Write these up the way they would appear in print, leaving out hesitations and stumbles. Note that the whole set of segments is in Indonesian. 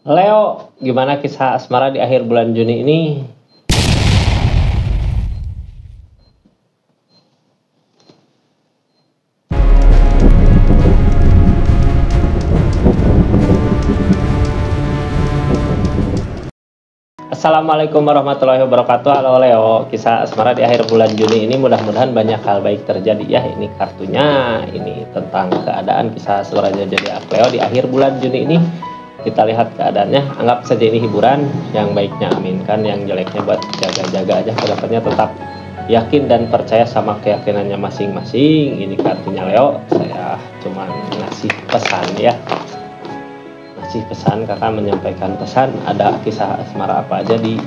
Leo, gimana kisah asmara di akhir bulan Juni ini? Assalamualaikum warahmatullahi wabarakatuh. Halo Leo, kisah asmara di akhir bulan Juni ini mudah-mudahan banyak hal baik terjadi ya. Ini kartunya, ini tentang keadaan kisah asmaranya jadi Leo di akhir bulan Juni ini. Kita lihat keadaannya, anggap saja ini hiburan. Yang baiknya aminkan, yang jeleknya buat jaga-jaga aja. Kedepannya tetap yakin dan percaya sama keyakinannya masing-masing. Ini kartunya Leo, saya cuma ngasih pesan ya. Pesan kakak menyampaikan pesan, ada kisah asmara apa aja di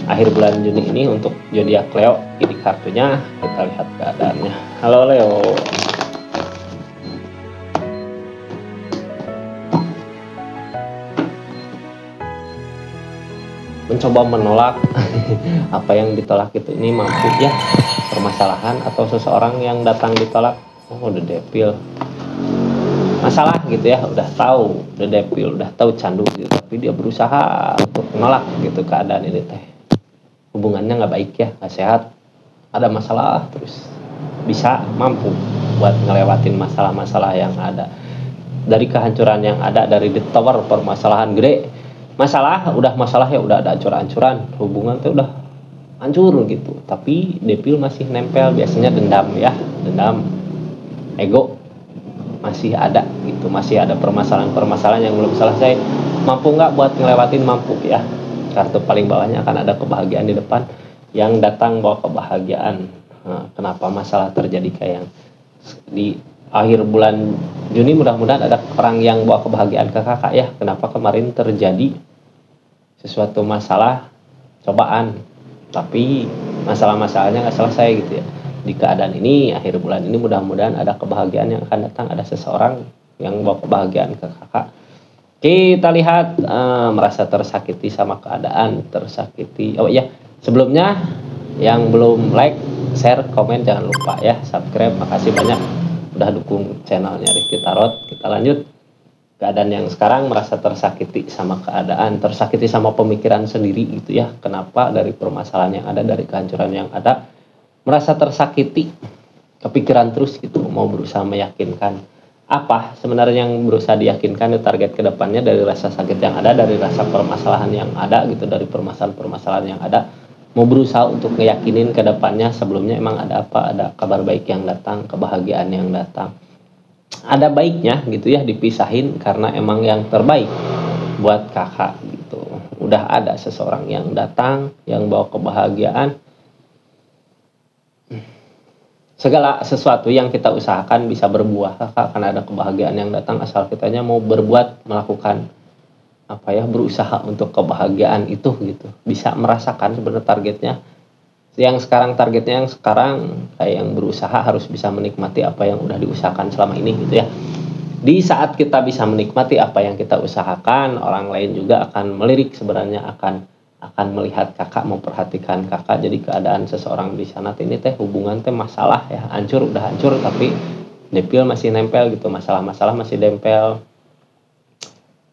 akhir bulan Juni ini untuk zodiak Leo. Ini kartunya, kita lihat keadaannya. Halo Leo, mencoba menolak apa yang ditolak itu, ini mampu ya, permasalahan atau seseorang yang datang ditolak. Oh, udah depil masalah gitu ya, udah tahu, udah depil, udah tahu candu gitu, tapi dia berusaha untuk menolak gitu keadaan ini teh. Hubungannya nggak baik ya, nggak sehat, ada masalah terus. Bisa mampu buat ngelewatin masalah-masalah yang ada, dari kehancuran yang ada, dari the tower permasalahan gede. Masalah ya udah ada ancur-ancuran, hubungan tuh udah hancur gitu, tapi depil masih nempel, biasanya dendam ya, dendam, ego masih ada gitu, masih ada permasalahan-permasalahan yang belum selesai. Mampu nggak buat ngelewatin? Mampu ya. Kartu paling bawahnya akan ada kebahagiaan di depan, yang datang bawa kebahagiaan. Nah, kenapa masalah terjadi kayak yang di akhir bulan Juni? Mudah-mudahan ada orang yang bawa kebahagiaan ke kakak ya. Kenapa kemarin terjadi sesuatu masalah, cobaan, tapi masalah-masalahnya nggak selesai gitu ya. Di keadaan ini, akhir bulan ini mudah-mudahan ada kebahagiaan yang akan datang, ada seseorang yang bawa kebahagiaan ke kakak. Kita lihat, merasa tersakiti sama keadaan, tersakiti. Oh iya, sebelumnya yang belum like, share, komen jangan lupa ya, subscribe. Makasih banyak udah dukung channelnya Rifki Tarot. Kita lanjut. Keadaan yang sekarang merasa tersakiti sama keadaan, tersakiti sama pemikiran sendiri gitu ya. Kenapa? Dari permasalahan yang ada, dari kehancuran yang ada, merasa tersakiti, kepikiran terus gitu, mau berusaha meyakinkan. Apa sebenarnya yang berusaha diyakinkan? Target kedepannya dari rasa sakit yang ada, dari rasa permasalahan yang ada gitu, dari permasalahan-permasalahan yang ada, mau berusaha untuk meyakinin kedepannya. Sebelumnya emang ada apa? Ada kabar baik yang datang, kebahagiaan yang datang. Ada baiknya gitu ya, dipisahin karena emang yang terbaik buat kakak gitu. Udah ada seseorang yang datang, yang bawa kebahagiaan. Segala sesuatu yang kita usahakan bisa berbuah, kakak akan ada kebahagiaan yang datang, asal kitanya mau berbuat, melakukan apa ya, berusaha untuk kebahagiaan itu gitu. Bisa merasakan sebenarnya targetnya yang sekarang, kayak yang berusaha harus bisa menikmati apa yang udah diusahakan selama ini gitu ya. Di saat kita bisa menikmati apa yang kita usahakan, orang lain juga akan melirik, sebenarnya akan melihat kakak, memperhatikan kakak. Jadi keadaan seseorang di sana ini teh, hubungan teh masalah ya, hancur, udah hancur, tapi depil masih nempel gitu, masalah-masalah masih nempel.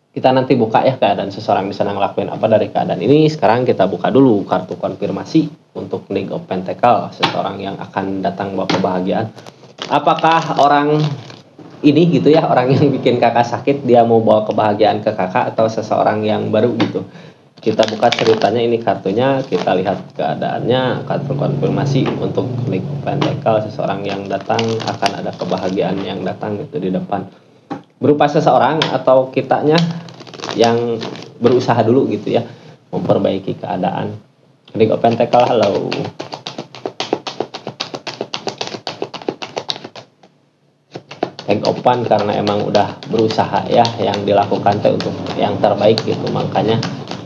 Kita nanti buka ya keadaan seseorang di sana ngelakuin apa dari keadaan ini. Sekarang kita buka dulu kartu konfirmasi untuk Knight of Pentacles, seseorang yang akan datang bawa kebahagiaan. Apakah orang ini gitu ya, orang yang bikin kakak sakit, dia mau bawa kebahagiaan ke kakak, atau seseorang yang baru gitu? Kita buka ceritanya, ini kartunya, kita lihat keadaannya. Kartu konfirmasi untuk Knight of Pentacles, seseorang yang datang, akan ada kebahagiaan yang datang gitu di depan, berupa seseorang atau kitanya yang berusaha dulu gitu ya, memperbaiki keadaan. Knight of Pentacles, halo. Take open karena emang udah berusaha ya, yang dilakukan teh untuk yang terbaik gitu, makanya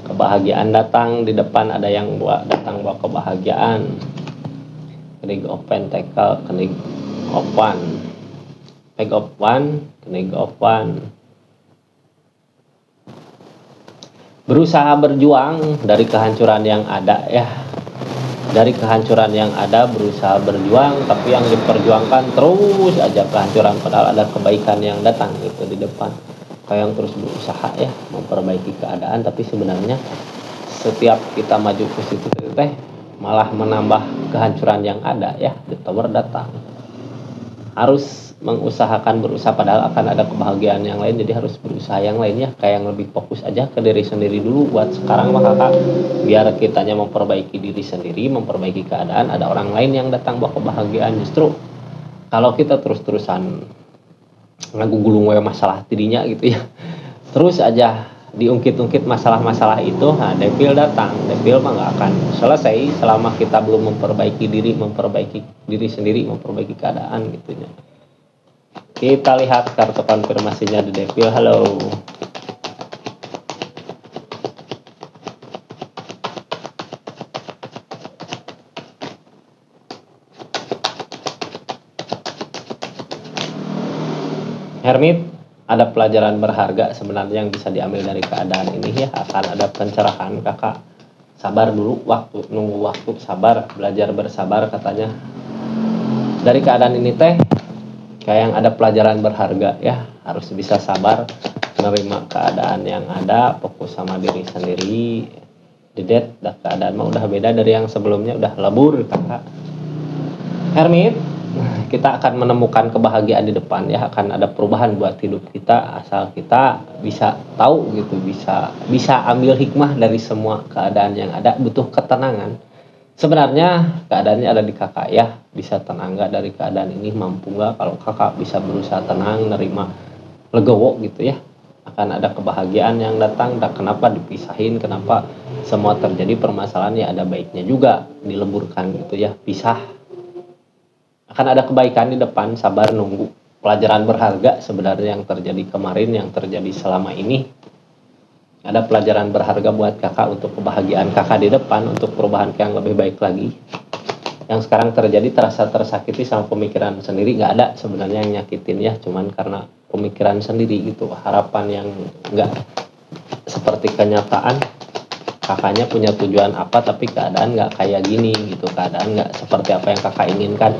kebahagiaan datang di depan, ada yang datang bawa kebahagiaan. Knight of Pentacles, Knight of Wands, Knight of Wands, Knight of Wands. Berusaha berjuang dari kehancuran yang ada ya, dari kehancuran yang ada, berusaha berjuang, tapi yang diperjuangkan terus aja kehancuran, padahal ada kebaikan yang datang gitu di depan. kakak yang terus berusaha ya memperbaiki keadaan, tapi sebenarnya setiap kita maju ke situ teh malah menambah kehancuran yang ada ya. The Tower datang, harus mengusahakan berusaha padahal akan ada kebahagiaan yang lain, jadi harus berusaha yang lainnya, kayak yang lebih fokus aja ke diri sendiri dulu buat sekarang mah kakak, biar kitanya memperbaiki diri sendiri, memperbaiki keadaan, ada orang lain yang datang bawa kebahagiaan. Justru kalau kita terus-terusan ngagugulung we masalah dirinya gitu ya, terus aja diungkit-ungkit masalah-masalah itu, nah devil datang. Devil mah nggak akan selesai selama kita belum memperbaiki diri, memperbaiki diri sendiri, memperbaiki keadaan gitu ya. Kita lihat kartu konfirmasinya The Devil. Halo. Hermit, ada pelajaran berharga sebenarnya yang bisa diambil dari keadaan ini ya. Akan ada pencerahan kakak. Sabar dulu, nunggu waktu, sabar, belajar bersabar katanya. Dari keadaan ini teh kayak yang ada pelajaran berharga ya, harus bisa sabar menerima keadaan yang ada, fokus sama diri sendiri. Dedet, dah keadaan mah udah beda dari yang sebelumnya, udah lebur kakak. Hermit, kita akan menemukan kebahagiaan di depan ya, akan ada perubahan buat hidup kita asal kita bisa tahu gitu, bisa ambil hikmah dari semua keadaan yang ada. Butuh ketenangan. Sebenarnya keadaannya ada di kakak ya, bisa tenang nggak dari keadaan ini, mampu nggak kalau kakak bisa berusaha tenang, nerima, legowo gitu ya, akan ada kebahagiaan yang datang. Dan kenapa dipisahin, kenapa semua terjadi permasalahan ya, ada baiknya juga dileburkan gitu ya, pisah. Akan ada kebaikan di depan, sabar nunggu. Pelajaran berharga sebenarnya yang terjadi kemarin, yang terjadi selama ini. Ada pelajaran berharga buat kakak untuk kebahagiaan kakak di depan, untuk perubahan yang lebih baik lagi. Yang sekarang terjadi terasa tersakiti sama pemikiran sendiri, nggak ada sebenarnya yang nyakitin ya, cuman karena pemikiran sendiri gitu, harapan yang nggak seperti kenyataan. Kakaknya punya tujuan apa tapi keadaan nggak kayak gini gitu, keadaan nggak seperti apa yang kakak inginkan,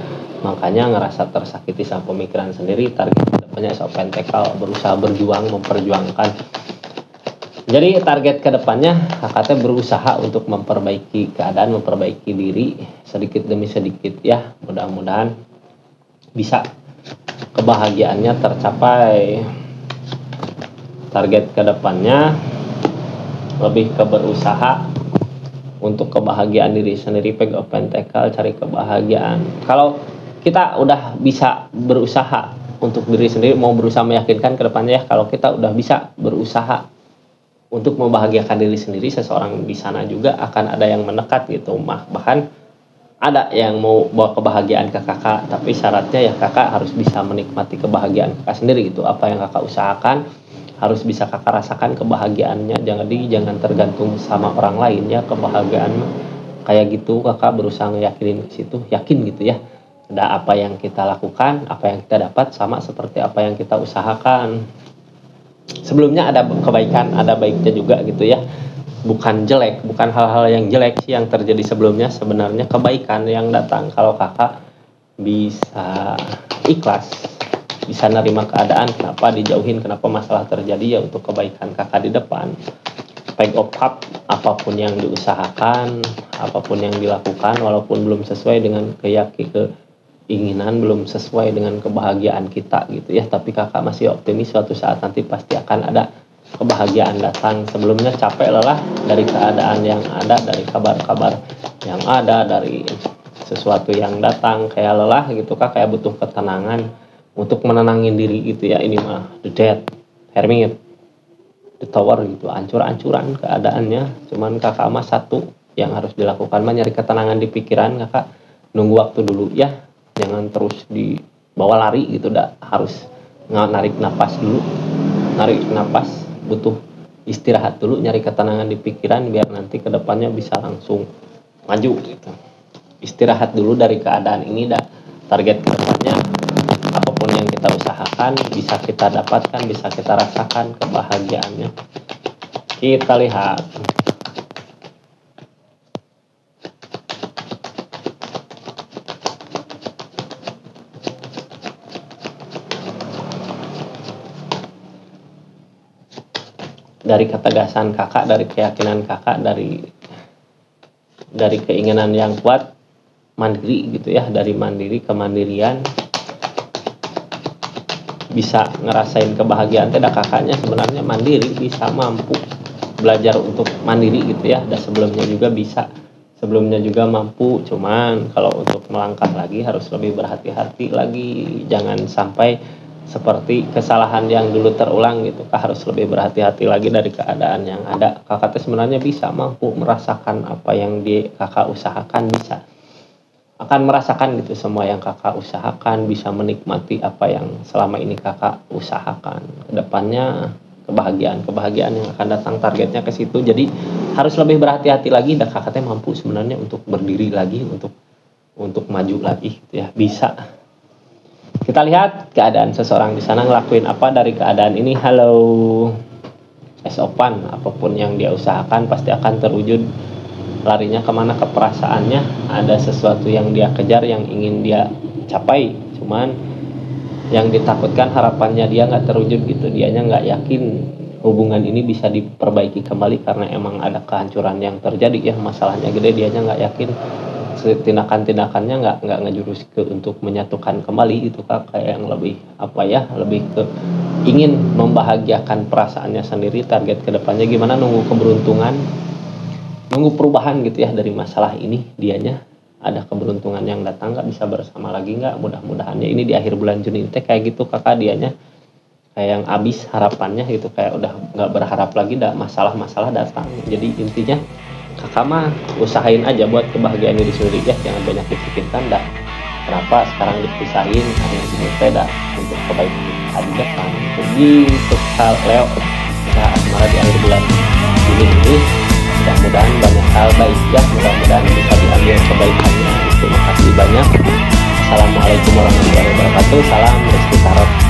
makanya ngerasa tersakiti sama pemikiran sendiri. Target kedepannya so pentekal, berusaha berjuang, memperjuangkan. Jadi target kedepannya kakaknya berusaha untuk memperbaiki keadaan, memperbaiki diri sedikit demi sedikit ya. Mudah-mudahan bisa kebahagiaannya tercapai. Target kedepannya lebih ke berusaha untuk kebahagiaan diri sendiri, peg open tackle, cari kebahagiaan. Kalau kita udah bisa berusaha untuk diri sendiri, mau berusaha meyakinkan ke depannya ya, kalau kita udah bisa berusaha untuk membahagiakan diri sendiri, seseorang di sana juga akan ada yang mendekat gitu. Bahkan ada yang mau bawa kebahagiaan ke kakak, tapi syaratnya ya kakak harus bisa menikmati kebahagiaan kakak sendiri gitu. Apa yang kakak usahakan harus bisa kakak rasakan kebahagiaannya, jangan tergantung sama orang lain ya. Kebahagiaan kayak gitu, kakak berusaha ngeyakinin ke situ, yakin gitu ya. Ada apa yang kita lakukan, apa yang kita dapat sama seperti apa yang kita usahakan. Sebelumnya ada kebaikan, ada baiknya juga gitu ya, bukan jelek, bukan hal-hal yang jelek sih yang terjadi sebelumnya, sebenarnya kebaikan yang datang kalau kakak bisa ikhlas, bisa nerima keadaan, kenapa dijauhin, kenapa masalah terjadi, ya untuk kebaikan kakak di depan. Peg of cup, apapun yang diusahakan, apapun yang dilakukan, walaupun belum sesuai dengan keinginan, belum sesuai dengan kebahagiaan kita gitu ya, tapi kakak masih optimis suatu saat nanti pasti akan ada kebahagiaan datang. Sebelumnya capek lelah dari keadaan yang ada, dari kabar-kabar yang ada, dari sesuatu yang datang, kayak lelah gitu kak, kayak butuh ketenangan untuk menenangin diri gitu ya. Ini mah the dead, hermit, the tower gitu, ancur-ancuran keadaannya. Cuman kakak mah satu yang harus dilakukan mah nyari ketenangan di pikiran kakak, nunggu waktu dulu ya, jangan terus dibawa lari gitu, dah harus narik napas dulu, narik napas, butuh istirahat dulu, nyari ketenangan di pikiran biar nanti kedepannya bisa langsung maju gitu. Istirahat dulu dari keadaan ini, dah target kedepannya apapun yang kita usahakan bisa kita dapatkan, bisa kita rasakan kebahagiaannya. Kita lihat dari ketegasan kakak, dari keyakinan kakak, dari keinginan yang kuat, mandiri gitu ya, dari mandiri ke mandirian, bisa ngerasain kebahagiaan. Tidak, kakaknya sebenarnya mandiri, bisa mampu belajar untuk mandiri gitu ya, dan sebelumnya juga mampu, cuman kalau untuk melangkah lagi harus lebih berhati-hati lagi, jangan sampai seperti kesalahan yang dulu terulang gitu. Harus lebih berhati-hati lagi dari keadaan yang ada. Kakak sebenarnya bisa mampu merasakan apa yang kakak usahakan, bisa akan merasakan gitu semua yang kakak usahakan, bisa menikmati apa yang selama ini kakak usahakan. Kedepannya kebahagiaan yang akan datang, targetnya ke situ. Jadi harus lebih berhati-hati lagi, dan kakaknya mampu sebenarnya untuk berdiri lagi, untuk maju lagi gitu ya, bisa. Kita lihat keadaan seseorang di sana ngelakuin apa dari keadaan ini. Halo, esopan, apapun yang dia usahakan pasti akan terwujud. Larinya kemana? Ke perasaannya, ada sesuatu yang dia kejar, yang ingin dia capai, cuman yang ditakutkan harapannya dia nggak terwujud gitu. Dianya nggak yakin hubungan ini bisa diperbaiki kembali karena emang ada kehancuran yang terjadi ya, masalahnya gede. Dianya nggak yakin tindakan-tindakannya nggak ngejurus ke untuk menyatukan kembali itu, kak. Kayak yang lebih apa ya, lebih ke ingin membahagiakan perasaannya sendiri. Target kedepannya gimana? Nunggu keberuntungan, nunggu perubahan gitu ya dari masalah ini. Dianya ada keberuntungan yang datang, nggak bisa bersama lagi, nggak, mudah-mudahannya ini di akhir bulan Juni teh kayak gitu, kakak. Dianya kayak yang habis harapannya gitu, kayak udah nggak berharap lagi, dah masalah-masalah datang. Jadi intinya kakak mah usahain aja buat kebahagiaan diri sendiri ya, jangan banyak dipikirkan dah kenapa sekarang dipisahin, hanya ini teh dah untuk kebaikan hari depan. Jadi untuk hal Leo kita asmara di akhir bulan Juni ini, mudah-mudahan banyak hal baik ya, mudah-mudahan bisa diambil kebaikannya. Terima kasih banyak. Assalamualaikum warahmatullahi wabarakatuh. Salam Rizky Tarot.